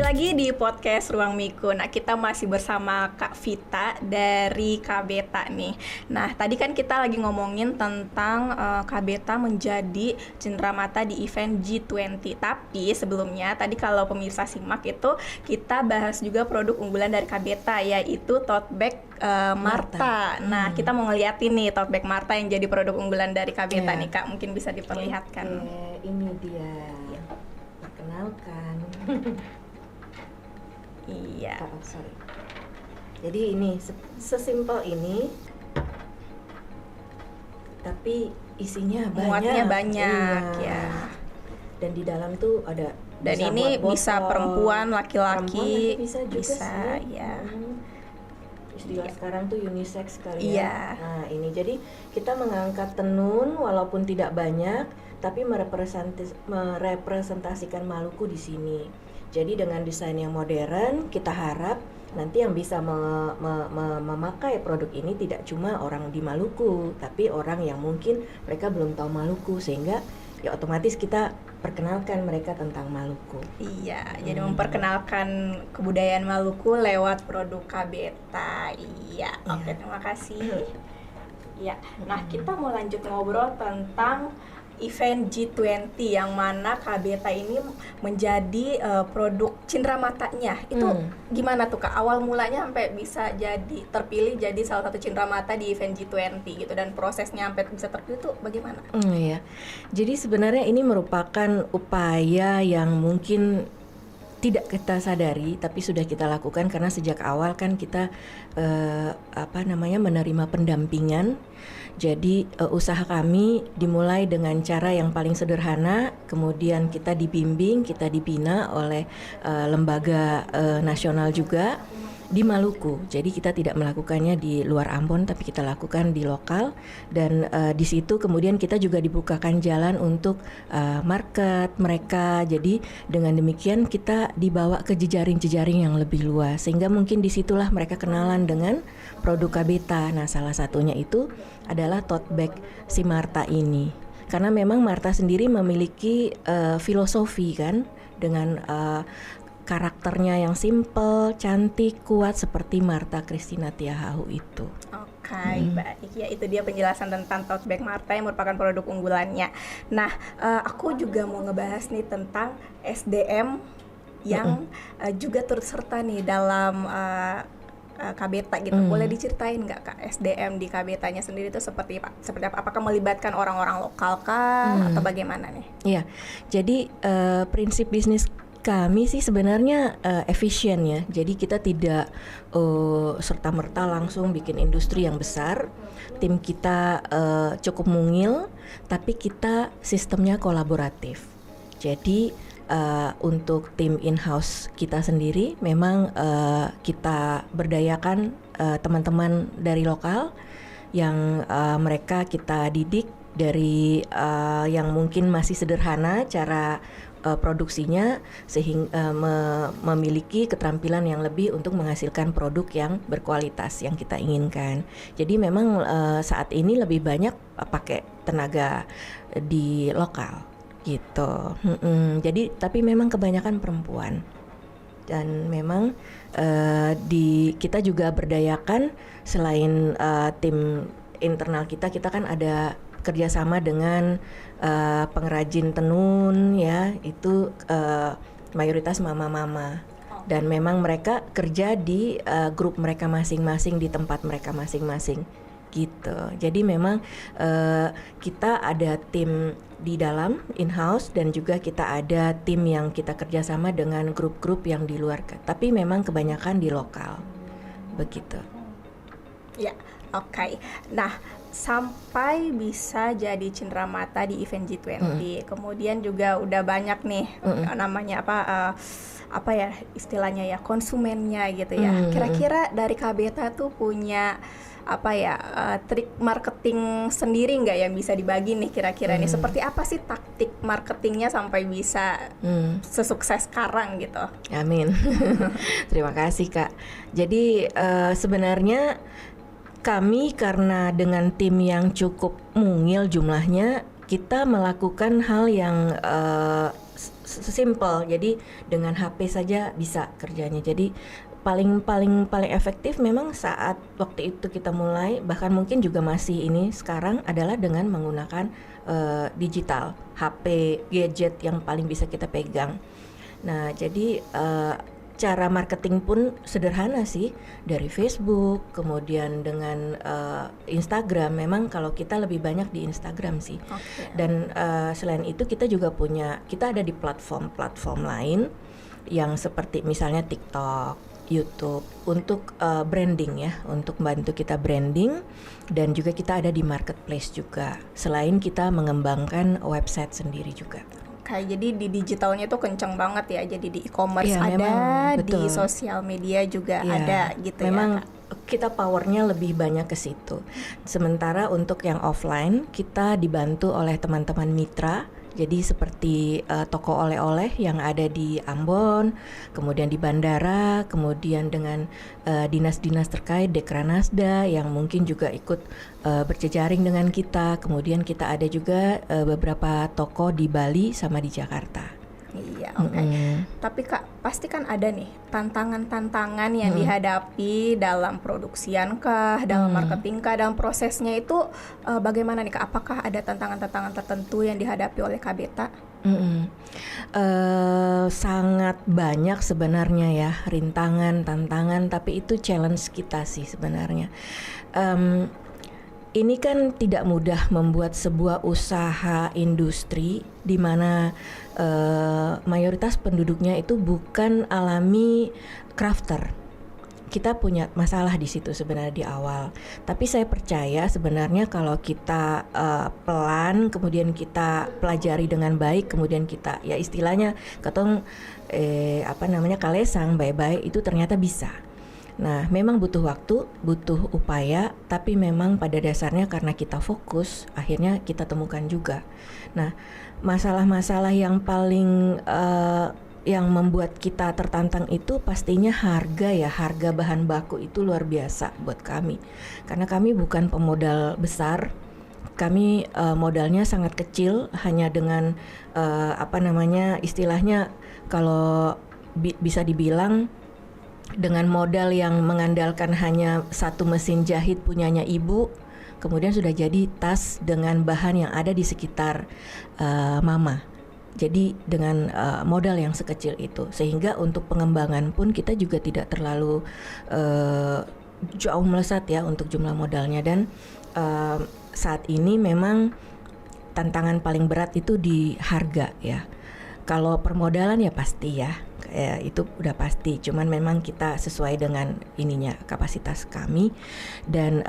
lagi di podcast Ruang Miku. Nah, kita masih bersama Kak Vita dari KBETA nih. Nah, tadi kan kita lagi ngomongin tentang KBETA menjadi cenderamata di event G20. Tapi sebelumnya, tadi kalau pemirsa simak itu, kita bahas juga produk unggulan dari KBETA, yaitu tote bag Marta. Nah, kita mau ngeliatin nih tote bag Marta yang jadi produk unggulan dari KBETA nih, Kak. Mungkin bisa diperlihatkan. Ini dia. Perkenalkan. Iya. Sorry. Jadi ini sesimpel ini, tapi isinya banyak. Muatnya banyak, ya. Dan di dalam tuh ada. Dan ini bisa perempuan, laki-laki, bisa juga sih. Ya. Istilah sekarang tuh unisex kali ya. Iya. Nah ini jadi kita mengangkat tenun walaupun tidak banyak, tapi merepresentasikan Maluku di sini. Jadi dengan desain yang modern, kita harap nanti yang bisa memakai produk ini tidak cuma orang di Maluku, tapi orang yang mungkin mereka belum tahu Maluku, sehingga ya otomatis kita perkenalkan mereka tentang Maluku. Iya, jadi memperkenalkan kebudayaan Maluku lewat produk KBETA. Iya, oke, terima kasih. Ya, nah kita mau lanjut ngobrol tentang event G20 yang mana KBETA ini menjadi produk cendeраmatanya. Itu gimana tuh Kak? Awal mulanya sampai bisa jadi terpilih jadi salah satu cenderamata di event G20 gitu, dan prosesnya sampai bisa terpilih tuh bagaimana? Iya. Jadi sebenarnya ini merupakan upaya yang mungkin tidak kita sadari tapi sudah kita lakukan, karena sejak awal kan kita menerima pendampingan. Jadi usaha kami dimulai dengan cara yang paling sederhana, kemudian kita dibimbing, kita dibina oleh lembaga nasional juga di Maluku. Jadi kita tidak melakukannya di luar Ambon, tapi kita lakukan di lokal. Dan di situ kemudian kita juga dibukakan jalan untuk market mereka. Jadi dengan demikian kita dibawa ke jejaring-jejaring yang lebih luas, sehingga mungkin disitulah mereka kenalan dengan produk KBETA. Nah, salah satunya itu adalah tote bag si Marta ini. Karena memang Marta sendiri memiliki filosofi kan, dengan karakternya yang simple, cantik, kuat seperti Marta Christina Tiahahu itu. Oke, baik. Ya, itu dia penjelasan tentang tote bag Marta yang merupakan produk unggulannya. Nah, aku juga mau ngebahas nih tentang SDM yang juga turut serta nih dalam KBETA gitu. Boleh diceritain nggak Kak, SDM di KBETA-nya sendiri itu seperti apa? Apakah melibatkan orang-orang lokal kah atau bagaimana nih? Iya, jadi prinsip bisnis kami sih sebenarnya efisien ya. Jadi kita tidak serta-merta langsung bikin industri yang besar. Tim kita cukup mungil, tapi kita sistemnya kolaboratif. Jadi untuk tim in-house kita sendiri memang kita berdayakan teman-teman dari lokal yang mereka kita didik dari yang mungkin masih sederhana cara produksinya, sehingga memiliki keterampilan yang lebih untuk menghasilkan produk yang berkualitas yang kita inginkan. Jadi memang saat ini lebih banyak pakai tenaga di lokal gitu. Jadi tapi memang kebanyakan perempuan, dan memang kita juga berdayakan selain tim internal kita kan ada kerjasama dengan pengrajin tenun ya, itu mayoritas mama-mama, dan memang mereka kerja di grup mereka masing-masing di tempat mereka masing-masing gitu. Jadi memang kita ada tim di dalam in-house, dan juga kita ada tim yang kita kerjasama dengan grup-grup yang di luar, tapi memang kebanyakan di lokal begitu. Ya, oke. Nah, sampai bisa jadi cenderamata di event G20, kemudian juga udah banyak nih namanya apa ya istilahnya ya, konsumennya gitu ya. Kira-kira dari KBETA tuh punya trik marketing sendiri nggak yang bisa dibagi nih kira-kira nih? Seperti apa sih taktik marketingnya sampai bisa sesukses sekarang gitu? Amin. Terima kasih Kak. Jadi sebenarnya kami karena dengan tim yang cukup mungil jumlahnya, kita melakukan hal yang simple. Jadi dengan HP saja bisa kerjanya. Jadi paling efektif memang saat waktu itu kita mulai, bahkan mungkin juga masih ini sekarang adalah dengan menggunakan digital, HP, gadget yang paling bisa kita pegang. Nah, jadi cara marketing pun sederhana sih, dari Facebook, kemudian dengan Instagram. Memang kalau kita lebih banyak di Instagram sih. Okay. Dan selain itu kita juga kita ada di platform lain yang seperti misalnya TikTok, YouTube untuk branding ya, untuk bantu kita branding, dan juga kita ada di marketplace juga. Selain kita mengembangkan website sendiri juga. Kayak jadi di digitalnya tuh kenceng banget ya. Jadi di e-commerce ya, ada, memang, di sosial media juga ya, ada gitu memang ya Kak. Kita powernya lebih banyak ke situ. Sementara untuk yang offline kita dibantu oleh teman-teman mitra. Jadi seperti toko oleh-oleh yang ada di Ambon, kemudian di bandara, kemudian dengan dinas-dinas terkait, Dekranasda yang mungkin juga ikut berjejaring dengan kita. Kemudian kita ada juga beberapa toko di Bali sama di Jakarta. Iya, oke. Tapi Kak, pasti kan ada nih tantangan-tantangan yang dihadapi dalam produksian kah, dalam marketing kah, dalam prosesnya itu bagaimana nih Kak? Apakah ada tantangan-tantangan tertentu yang dihadapi oleh Kak Beta? Sangat banyak sebenarnya ya, rintangan, tantangan, tapi itu challenge kita sih sebenarnya. Ini kan tidak mudah membuat sebuah usaha industri di mana mayoritas penduduknya itu bukan alami crafter. Kita punya masalah di situ sebenarnya di awal. Tapi saya percaya sebenarnya kalau kita pelan, kemudian kita pelajari dengan baik, kemudian kita ya istilahnya katong kalesang baik-baik, itu ternyata bisa. Nah, memang butuh waktu, butuh upaya, tapi memang pada dasarnya karena kita fokus, akhirnya kita temukan juga. Nah, masalah-masalah yang paling yang membuat kita tertantang itu pastinya harga ya, harga bahan baku itu luar biasa buat kami. Karena kami bukan pemodal besar, kami modalnya sangat kecil, hanya dengan istilahnya kalau bisa dibilang dengan modal yang mengandalkan hanya satu mesin jahit punyanya ibu, kemudian sudah jadi tas dengan bahan yang ada di sekitar mama. Jadi dengan modal yang sekecil itu, sehingga untuk pengembangan pun kita juga tidak terlalu jauh melesat ya untuk jumlah modalnya. Dan saat ini memang tantangan paling berat itu di harga ya. Kalau permodalan ya pasti ya, itu udah pasti. Cuman memang kita sesuai dengan ininya, kapasitas kami. Dan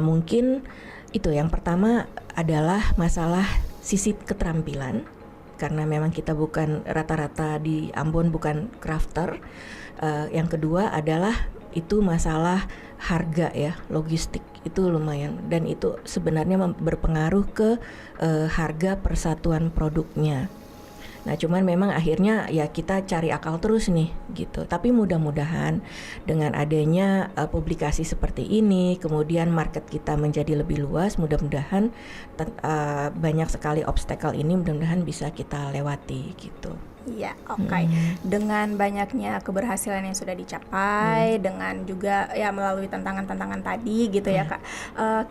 mungkin itu yang pertama adalah masalah sisi keterampilan. Karena memang kita bukan rata-rata di Ambon bukan crafter. Yang kedua adalah itu masalah harga ya, logistik itu lumayan, dan itu sebenarnya berpengaruh ke harga persatuan produknya. Nah, cuman memang akhirnya ya kita cari akal terus nih gitu. Tapi mudah-mudahan dengan adanya publikasi seperti ini, kemudian market kita menjadi lebih luas, mudah-mudahan banyak sekali obstacle ini mudah-mudahan bisa kita lewati gitu. Iya, oke. Dengan banyaknya keberhasilan yang sudah dicapai, dengan juga ya melalui tantangan-tantangan tadi gitu ya Kak.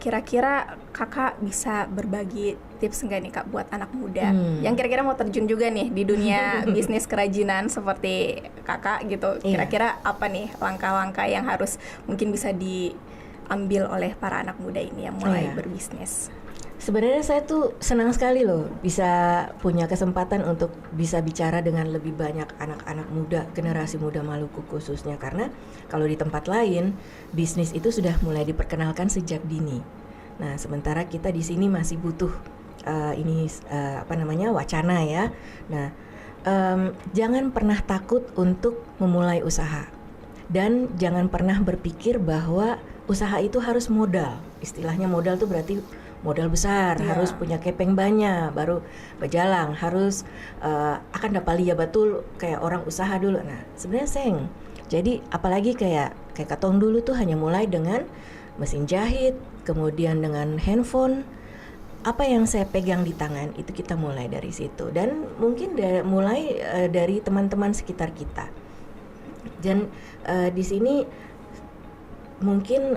Kira-kira Kakak bisa berbagi tips nggak nih Kak buat anak muda yang kira-kira mau terjun juga nih di dunia bisnis kerajinan seperti Kakak gitu. Kira-kira apa nih langkah-langkah yang harus mungkin bisa diambil oleh para anak muda ini yang mulai berbisnis? Sebenarnya saya tuh senang sekali loh bisa punya kesempatan untuk bisa bicara dengan lebih banyak anak-anak muda, generasi muda Maluku khususnya, karena kalau di tempat lain bisnis itu sudah mulai diperkenalkan sejak dini. Nah, sementara kita di sini masih butuh wacana ya. Nah, jangan pernah takut untuk memulai usaha, dan jangan pernah berpikir bahwa usaha itu harus modal. Istilahnya modal tuh berarti modal besar, harus punya kepeng banyak baru berjalan, harus akan dapat lihat betul kayak orang usaha dulu. Nah, sebenarnya seng. Jadi apalagi kayak katong dulu tuh hanya mulai dengan mesin jahit, kemudian dengan handphone. apa yang saya pegang di tangan itu kita mulai dari situ, dan mungkin mulai dari teman-teman sekitar kita. Dan di sini mungkin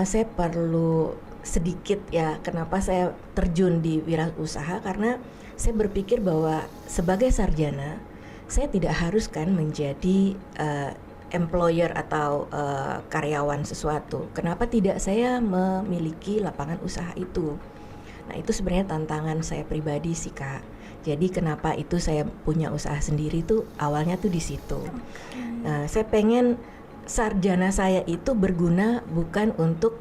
saya perlu sedikit ya, kenapa saya terjun di wirausaha, karena saya berpikir bahwa sebagai sarjana saya tidak harus kan menjadi employer atau karyawan sesuatu. Kenapa tidak saya memiliki lapangan usaha itu? Nah, itu sebenarnya tantangan saya pribadi sih, Kak. Jadi kenapa itu saya punya usaha sendiri tuh awalnya tuh di situ. Nah, saya pengen sarjana saya itu berguna bukan untuk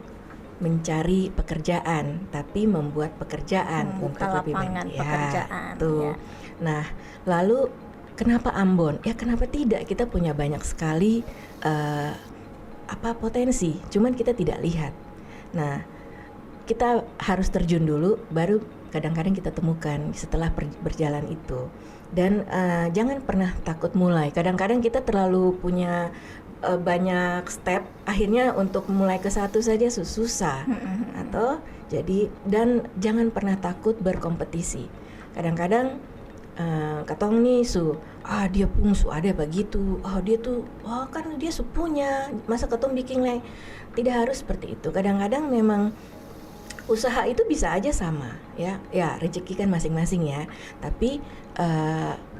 mencari pekerjaan, tapi membuat pekerjaan untuk lebih banyak. Pekerjaan. Tuh. Ya. Nah, lalu kenapa Ambon? Ya kenapa tidak? Kita punya banyak sekali potensi, cuman kita tidak lihat. Nah, kita harus terjun dulu, baru kadang-kadang kita temukan setelah berjalan itu. Dan jangan pernah takut mulai. Kadang-kadang kita terlalu punya banyak step, akhirnya untuk mulai ke satu saja susah. Atau jadi, dan jangan pernah takut berkompetisi. Kadang-kadang katong nih dia pungsu ada begitu, dia tuh kan dia punya, masa katong bikin tidak harus seperti itu. Kadang-kadang memang usaha itu bisa aja sama ya rezeki kan masing-masing ya, tapi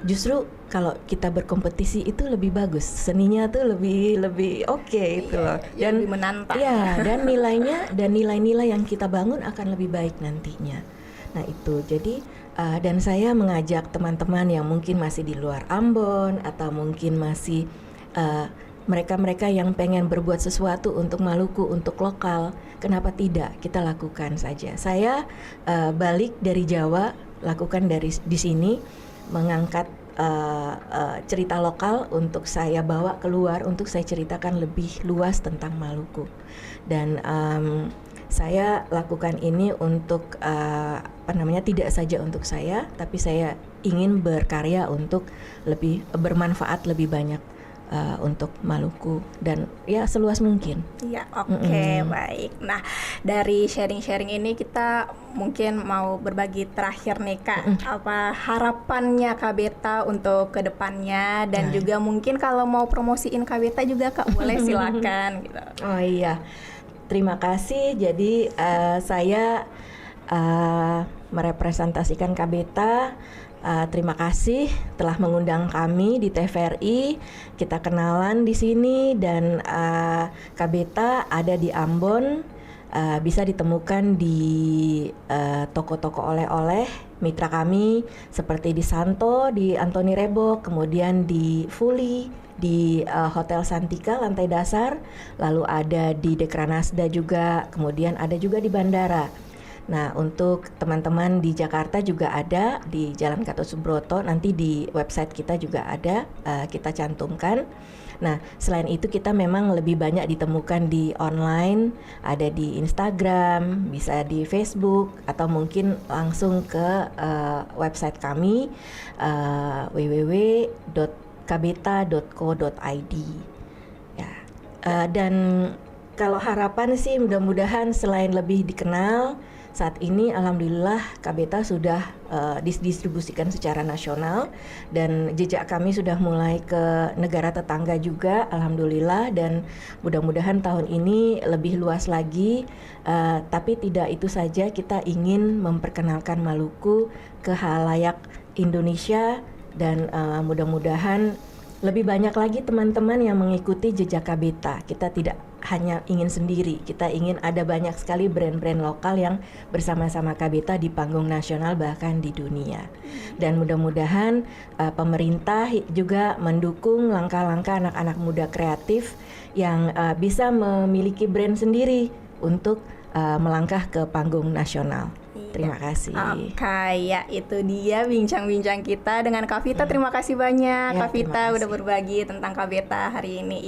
justru kalau kita berkompetisi itu lebih bagus, seninya tuh lebih oke itu loh, dan lebih menantang ya, dan nilai-nilai yang kita bangun akan lebih baik nantinya. Nah itu jadi dan saya mengajak teman-teman yang mungkin masih di luar Ambon atau mungkin masih mereka-mereka yang pengen berbuat sesuatu untuk Maluku, untuk lokal, kenapa tidak kita lakukan saja. Saya balik dari Jawa, lakukan di sini, mengangkat cerita lokal untuk saya bawa keluar, untuk saya ceritakan lebih luas tentang Maluku. Dan saya lakukan ini untuk tidak saja untuk saya, tapi saya ingin berkarya untuk lebih bermanfaat lebih banyak untuk Maluku dan ya seluas mungkin. Ya, oke, baik. Nah, dari sharing-sharing ini kita mungkin mau berbagi terakhir nih Kak, apa harapannya Kak Beta untuk kedepannya, dan juga mungkin kalau mau promosiin Kak Beta juga Kak boleh silakan gitu. Oh iya, terima kasih. Jadi saya merepresentasikan Kak Beta. Terima kasih telah mengundang kami di TVRI. Kita kenalan di sini, dan Kak Beta ada di Ambon. Bisa ditemukan di toko-toko oleh-oleh mitra kami seperti di Santo, di Antoni Rebo, kemudian di Fuli, di Hotel Santika lantai dasar, lalu ada di Dekranasda juga, kemudian ada juga di bandara. Nah, untuk teman-teman di Jakarta juga ada di Jalan Gatot Subroto, nanti di website kita juga ada, kita cantumkan. Nah, selain itu kita memang lebih banyak ditemukan di online, ada di Instagram, bisa di Facebook, atau mungkin langsung ke website kami www.kabeta.co.id. Ya, dan kalau harapan sih mudah-mudahan selain lebih dikenal, saat ini alhamdulillah Kak Beta sudah didistribusikan secara nasional, dan jejak kami sudah mulai ke negara tetangga juga alhamdulillah, dan mudah-mudahan tahun ini lebih luas lagi. Tapi tidak itu saja, kita ingin memperkenalkan Maluku ke halayak Indonesia, dan mudah-mudahan lebih banyak lagi teman-teman yang mengikuti jejak Kak Beta. Kita tidak hanya ingin sendiri, kita ingin ada banyak sekali brand-brand lokal yang bersama-sama Kak Beta di panggung nasional bahkan di dunia. Dan mudah-mudahan pemerintah juga mendukung langkah-langkah anak-anak muda kreatif yang bisa memiliki brand sendiri untuk melangkah ke panggung nasional. Terima kasih. Oke, ya itu dia bincang-bincang kita dengan Kak Vita. Terima kasih banyak Kak Vita udah berbagi tentang Kak Beta hari ini.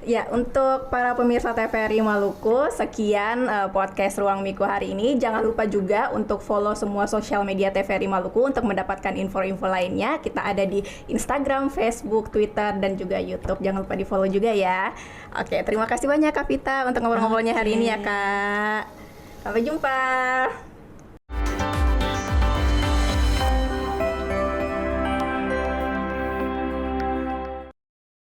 Ya, untuk para pemirsa TVRI Maluku, sekian podcast Ruang Miku hari ini. Jangan lupa juga untuk follow semua sosial media TVRI Maluku untuk mendapatkan info-info lainnya. Kita ada di Instagram, Facebook, Twitter, dan juga YouTube. Jangan lupa di follow juga ya. Oke, terima kasih banyak Kak Vita untuk ngobrol-ngobrolnya hari ini ya Kak. Sampai jumpa.